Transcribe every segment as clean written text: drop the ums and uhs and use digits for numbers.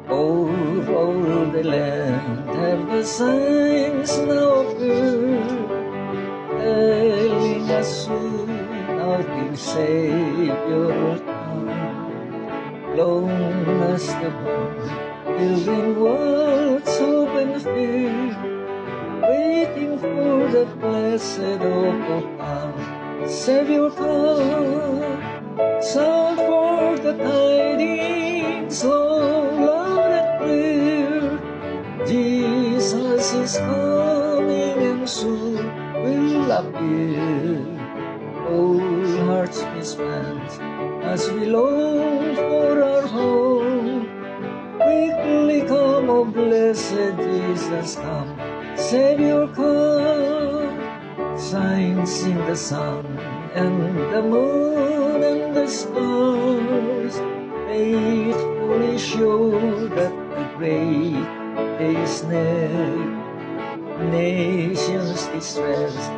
Over all the land have the signs now appeared, telling us soon our dear Savior will come. Long as the world building world's hope and fear, waiting for the blessed hope of our Savior come. Sound forth the tidings long, loud and clear. Jesus is coming and soon will appear. All hearts respond as we long for our home. Quickly come, O blessed Jesus, come. Savior come. Signs in the sun and the moon and the stars faithfully show that the great day is near. Nations distressed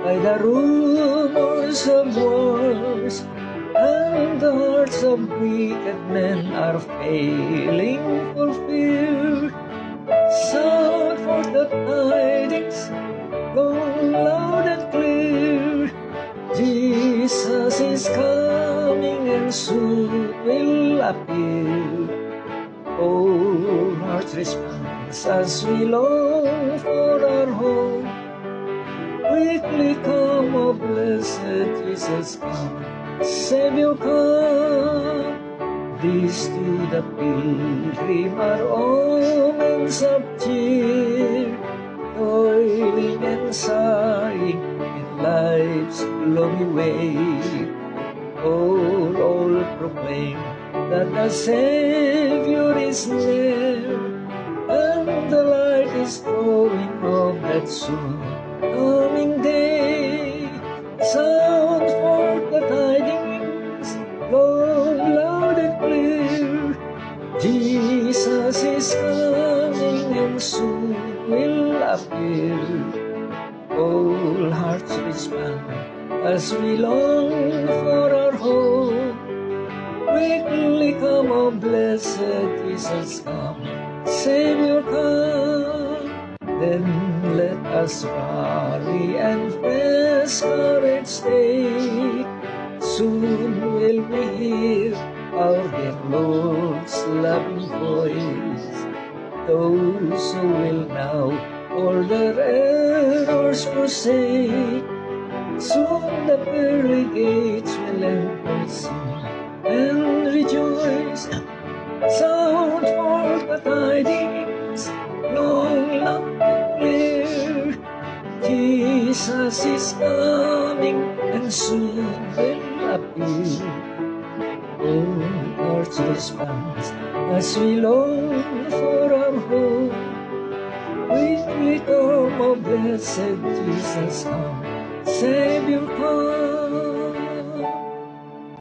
by the rumors of wars, and the hearts of wicked men are failing for fear. Sound forth the tidings, go loud and clear. Jesus is coming and soon will appear. All hearts respond as we long for our home. Quickly come, O blessed Jesus, come. Savior come. These to the pilgrim are omens of cheer, toiling and sighing in life's gloomy way. All proclaim that the Savior is near, and the light is growing of that soon coming day. Sound forth the tidings, long, loud and clear. Jesus is coming and soon will appear. All hearts respond as we long for our home. Quickly come, O blessed Jesus, come. Savior come. Then let us rally and fresh courage take. Soon will we hear our dear Lord's loving voice. Those who will now all their errors forsake, soon the pearly gates will enter sing and rejoice. Sound forth the tidings, long, loud and clear. Jesus is coming and soon will appear. All hearts respond as we long for our home. Quickly come, O blessed Jesus, come. Savior come.